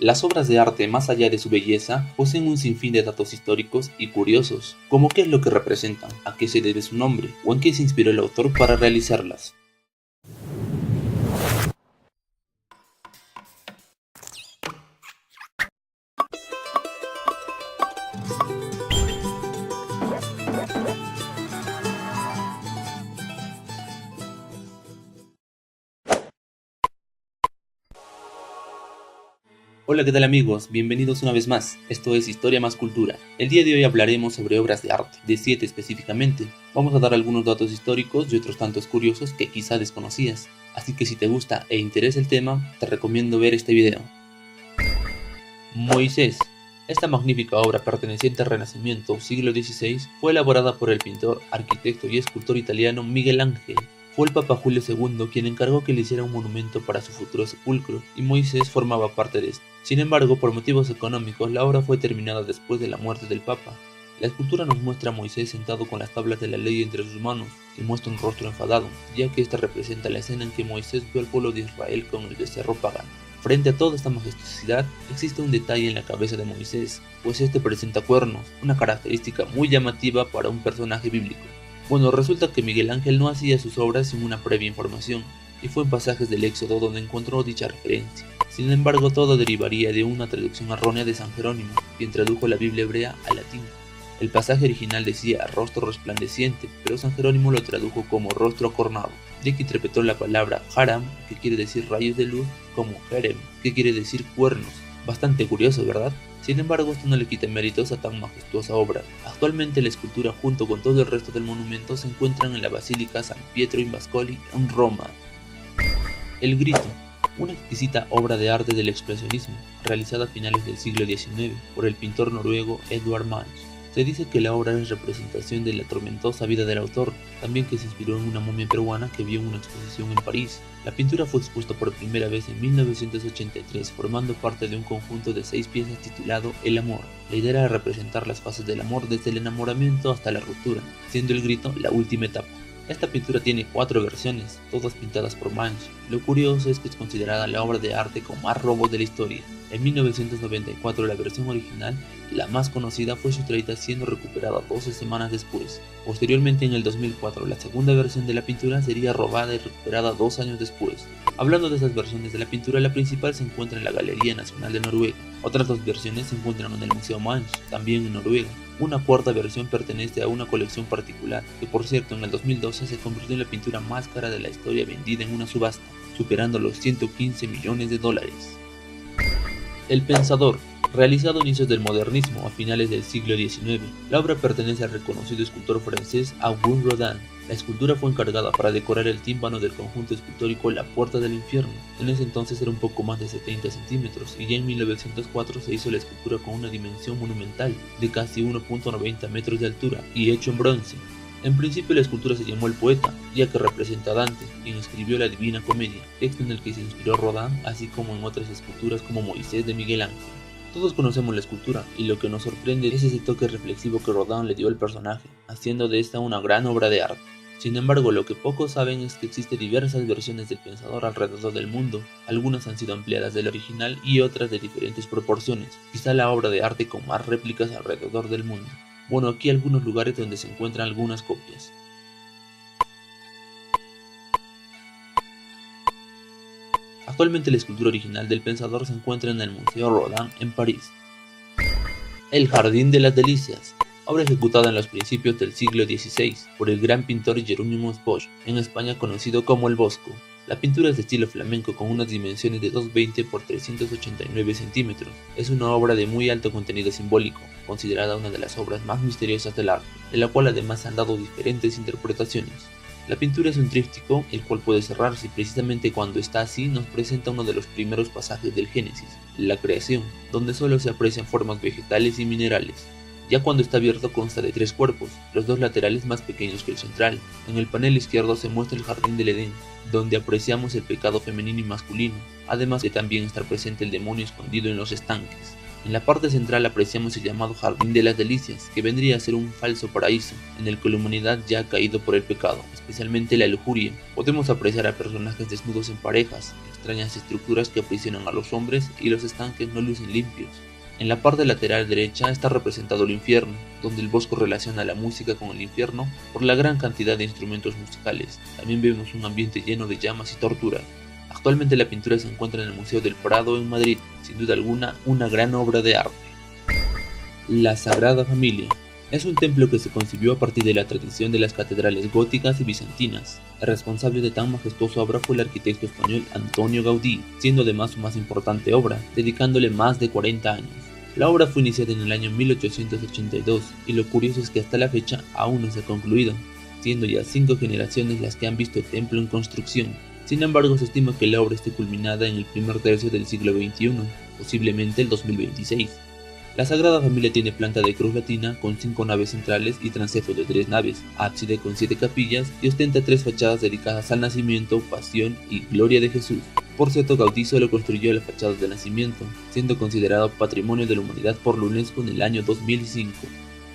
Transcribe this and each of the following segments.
Las obras de arte, más allá de su belleza, poseen un sinfín de datos históricos y curiosos, como qué es lo que representan, a qué se debe su nombre, o en qué se inspiró el autor para realizarlas. Hola, ¿qué tal amigos? Bienvenidos una vez más. Esto es Historia más Cultura. El día de hoy hablaremos sobre obras de arte, de 7 específicamente. Vamos a dar algunos datos históricos y otros tantos curiosos que quizá desconocías. Así que si te gusta e interesa el tema, te recomiendo ver este video. Moisés. Esta magnífica obra perteneciente al Renacimiento, siglo XVI, fue elaborada por el pintor, arquitecto y escultor italiano Miguel Ángel. Fue el Papa Julio II quien encargó que le hiciera un monumento para su futuro sepulcro, y Moisés formaba parte de esto. Sin embargo, por motivos económicos, la obra fue terminada después de la muerte del Papa. La escultura nos muestra a Moisés sentado con las tablas de la ley entre sus manos, y muestra un rostro enfadado, ya que esta representa la escena en que Moisés vio al pueblo de Israel con el becerro pagano. Frente a toda esta majestuosidad, existe un detalle en la cabeza de Moisés, pues este presenta cuernos, una característica muy llamativa para un personaje bíblico. Bueno, resulta que Miguel Ángel no hacía sus obras sin una previa información, y fue en pasajes del Éxodo donde encontró dicha referencia. Sin embargo, todo derivaría de una traducción errónea de San Jerónimo, quien tradujo la Biblia hebrea al latín. El pasaje original decía rostro resplandeciente, pero San Jerónimo lo tradujo como rostro acornado, ya que interpretó la palabra haram, que quiere decir rayos de luz, como jerem, que quiere decir cuernos. Bastante curioso, ¿verdad? Sin embargo, esto no le quita méritos a tan majestuosa obra. Actualmente la escultura junto con todo el resto del monumento se encuentran en la Basílica San Pietro in Vascoli en Roma. El Grito. Una exquisita obra de arte del expresionismo, realizada a finales del siglo XIX por el pintor noruego Edvard Munch. Se dice que la obra es representación de la tormentosa vida del autor, también que se inspiró en una momia peruana que vio en una exposición en París. La pintura fue expuesta por primera vez en 1983, formando parte de un conjunto de 6 piezas titulado El Amor. La idea era representar las fases del amor desde el enamoramiento hasta la ruptura, siendo el grito la última etapa. Esta pintura tiene 4 versiones, todas pintadas por Munch. Lo curioso es que es considerada la obra de arte con más robos de la historia. En 1994 la versión original, la más conocida, fue sustraída siendo recuperada 12 semanas después. Posteriormente en el 2004 la segunda versión de la pintura sería robada y recuperada 2 años después. Hablando de esas versiones de la pintura, la principal se encuentra en la Galería Nacional de Noruega. Otras 2 versiones se encuentran en el Museo Munch, también en Noruega. Una cuarta versión pertenece a una colección particular, que por cierto en el 2012 se convirtió en la pintura más cara de la historia vendida en una subasta, superando los 115 millones de dólares. El Pensador. Realizado a inicios del modernismo a finales del siglo XIX, la obra pertenece al reconocido escultor francés Auguste Rodin. La escultura fue encargada para decorar el tímpano del conjunto escultórico La Puerta del Infierno. En ese entonces era un poco más de 70 centímetros y ya en 1904 se hizo la escultura con una dimensión monumental de casi 1.90 metros de altura y hecho en bronce. En principio la escultura se llamó El Poeta, ya que representa a Dante, quien escribió la Divina Comedia, texto en el que se inspiró Rodin, así como en otras esculturas como Moisés de Miguel Ángel. Todos conocemos la escultura, y lo que nos sorprende es ese toque reflexivo que Rodin le dio al personaje, haciendo de esta una gran obra de arte. Sin embargo, lo que pocos saben es que existen diversas versiones del Pensador alrededor del mundo. Algunas han sido ampliadas del original y otras de diferentes proporciones, quizá la obra de arte con más réplicas alrededor del mundo. Bueno, aquí hay algunos lugares donde se encuentran algunas copias. Actualmente la escultura original del Pensador se encuentra en el Museo Rodin en París. El Jardín de las Delicias. Obra ejecutada en los principios del siglo XVI por el gran pintor Jerónimo Bosch, en España conocido como El Bosco. La pintura es de estilo flamenco con unas dimensiones de 220 x 389 centímetros. Es una obra de muy alto contenido simbólico, considerada una de las obras más misteriosas del arte, de la cual además se han dado diferentes interpretaciones. La pintura es un tríptico, el cual puede cerrarse y precisamente cuando está así nos presenta uno de los primeros pasajes del Génesis, la creación, donde solo se aprecian formas vegetales y minerales. Ya cuando está abierto consta de 3 cuerpos, los 2 laterales más pequeños que el central. En el panel izquierdo se muestra el jardín del Edén, donde apreciamos el pecado femenino y masculino, además de también estar presente el demonio escondido en los estanques. En la parte central apreciamos el llamado Jardín de las Delicias, que vendría a ser un falso paraíso, en el que la humanidad ya ha caído por el pecado, especialmente la lujuria. Podemos apreciar a personajes desnudos en parejas, extrañas estructuras que aprisionan a los hombres y los estanques no lucen limpios. En la parte lateral derecha está representado el infierno, donde el bosco relaciona la música con el infierno por la gran cantidad de instrumentos musicales. También vemos un ambiente lleno de llamas y tortura. Actualmente la pintura se encuentra en el Museo del Prado en Madrid, sin duda alguna una gran obra de arte. La Sagrada Familia es un templo que se concibió a partir de la tradición de las catedrales góticas y bizantinas. El responsable de tan majestuosa obra fue el arquitecto español Antonio Gaudí, siendo además su más importante obra, dedicándole más de 40 años. La obra fue iniciada en el año 1882 y lo curioso es que hasta la fecha aún no se ha concluido, siendo ya 5 generaciones las que han visto el templo en construcción. Sin embargo, se estima que la obra esté culminada en el primer tercio del siglo XXI, posiblemente el 2026. La Sagrada Familia tiene planta de cruz latina con 5 naves centrales y transepto de 3 naves, ábside con 7 capillas y ostenta 3 fachadas dedicadas al nacimiento, pasión y gloria de Jesús. Por cierto, Gaudí solo construyó la fachada del nacimiento, siendo considerado Patrimonio de la Humanidad por la UNESCO en el año 2005.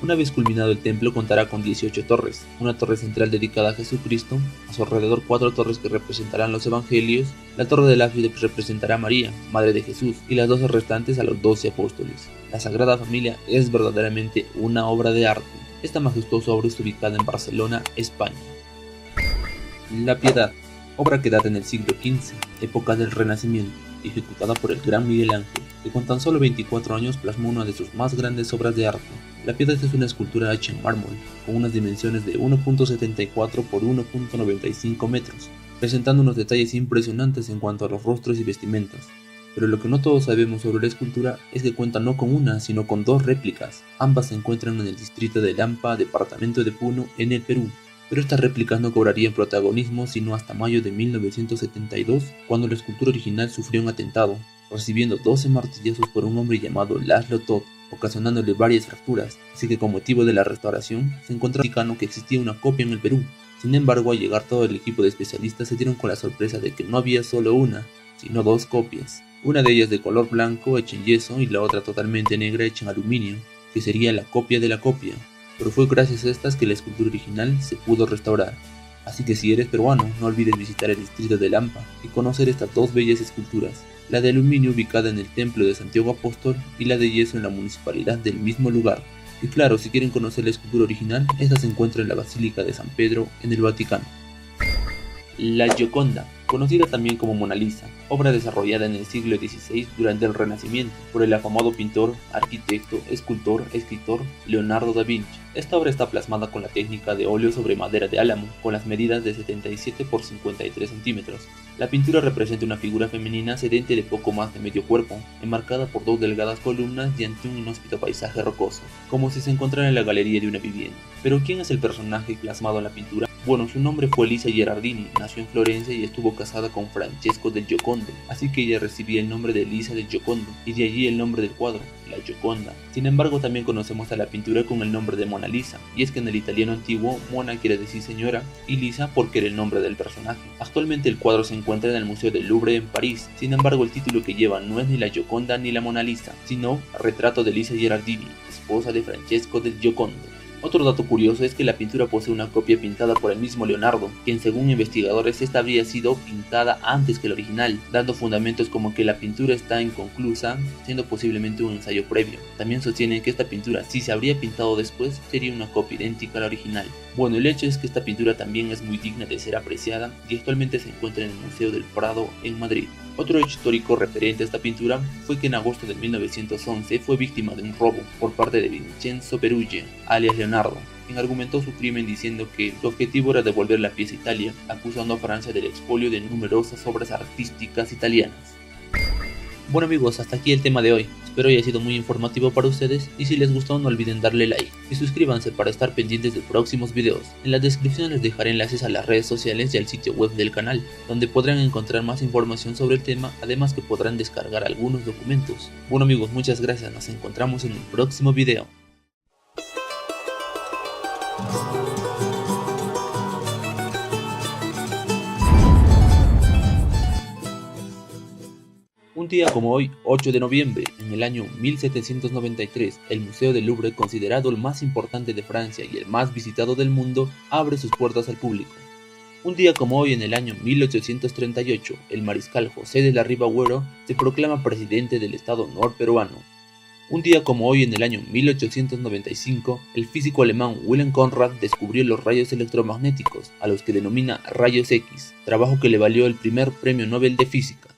Una vez culminado el templo contará con 18 torres, una torre central dedicada a Jesucristo, a su alrededor 4 torres que representarán los evangelios, la torre del ábside representará a María, Madre de Jesús, y las 12 restantes a los 12 apóstoles. La Sagrada Familia es verdaderamente una obra de arte. Esta majestuosa obra está ubicada en Barcelona, España. La Piedad, obra que data en el siglo XV, época del Renacimiento, ejecutada por el gran Miguel Ángel, que con tan solo 24 años plasmó una de sus más grandes obras de arte. La Piedad es una escultura hecha en mármol, con unas dimensiones de 1.74 por 1.95 metros, presentando unos detalles impresionantes en cuanto a los rostros y vestimentas. Pero lo que no todos sabemos sobre la escultura es que cuenta no con una, sino con 2 réplicas. Ambas se encuentran en el distrito de Lampa, departamento de Puno, en el Perú. Pero estas réplicas no cobrarían protagonismo sino hasta mayo de 1972, cuando la escultura original sufrió un atentado, recibiendo 12 martillazos por un hombre llamado Laszlo Toth, ocasionándole varias fracturas, así que con motivo de la restauración se encontró indicando que existía una copia en el Perú. Sin embargo, al llegar todo el equipo de especialistas se dieron con la sorpresa de que no había solo una, sino 2 copias, una de ellas de color blanco hecha en yeso y la otra totalmente negra hecha en aluminio, que sería la copia de la copia, pero fue gracias a estas que la escultura original se pudo restaurar. Así que si eres peruano, no olvides visitar el distrito de Lampa y conocer estas 2 bellas esculturas, la de aluminio ubicada en el templo de Santiago Apóstol y la de yeso en la municipalidad del mismo lugar. Y claro, si quieren conocer la escultura original, esta se encuentra en la Basílica de San Pedro en el Vaticano. La Gioconda, conocida también como Mona Lisa, obra desarrollada en el siglo XVI durante el Renacimiento por el afamado pintor, arquitecto, escultor, escritor Leonardo da Vinci. Esta obra está plasmada con la técnica de óleo sobre madera de álamo, con las medidas de 77 por 53 centímetros. La pintura representa una figura femenina sedente de poco más de medio cuerpo, enmarcada por 2 delgadas columnas y ante un inhóspito paisaje rocoso, como si se encontrara en la galería de una vivienda. Pero ¿quién es el personaje plasmado en la pintura? Bueno, su nombre fue Lisa Gherardini, nació en Florencia y estuvo casada con Francesco del Giocondo, así que ella recibía el nombre de Lisa del Giocondo, y de allí el nombre del cuadro, la Gioconda. Sin embargo, también conocemos a la pintura con el nombre de Mona Lisa, y es que en el italiano antiguo, Mona quiere decir señora, y Lisa porque era el nombre del personaje. Actualmente el cuadro se encuentra en el Museo del Louvre en París, sin embargo el título que lleva no es ni la Gioconda ni la Mona Lisa, sino Retrato de Lisa Gherardini, esposa de Francesco del Giocondo. Otro dato curioso es que la pintura posee una copia pintada por el mismo Leonardo, quien según investigadores esta habría sido pintada antes que el original, dando fundamentos como que la pintura está inconclusa, siendo posiblemente un ensayo previo. También sostienen que esta pintura, si se habría pintado después, sería una copia idéntica a la original. Bueno, el hecho es que esta pintura también es muy digna de ser apreciada y actualmente se encuentra en el Museo del Prado en Madrid. Otro hecho histórico referente a esta pintura fue que en agosto de 1911 fue víctima de un robo por parte de Vincenzo Peruggia, alias Leonardo, quien argumentó su crimen diciendo que su objetivo era devolver la pieza a Italia, acusando a Francia del expolio de numerosas obras artísticas italianas. Bueno amigos, hasta aquí el tema de hoy. Espero haya sido muy informativo para ustedes y si les gustó no olviden darle like y suscríbanse para estar pendientes de próximos videos. En la descripción les dejaré enlaces a las redes sociales y al sitio web del canal, donde podrán encontrar más información sobre el tema, además que podrán descargar algunos documentos. Bueno amigos, muchas gracias, nos encontramos en un próximo video. Un día como hoy, 8 de noviembre, en el año 1793, el Museo del Louvre, considerado el más importante de Francia y el más visitado del mundo, abre sus puertas al público. Un día como hoy, en el año 1838, el mariscal José de la Riva Agüero se proclama presidente del Estado norperuano. Un día como hoy, en el año 1895, el físico alemán Wilhelm Conrad descubrió los rayos electromagnéticos, a los que denomina rayos X, trabajo que le valió el primer premio Nobel de Física.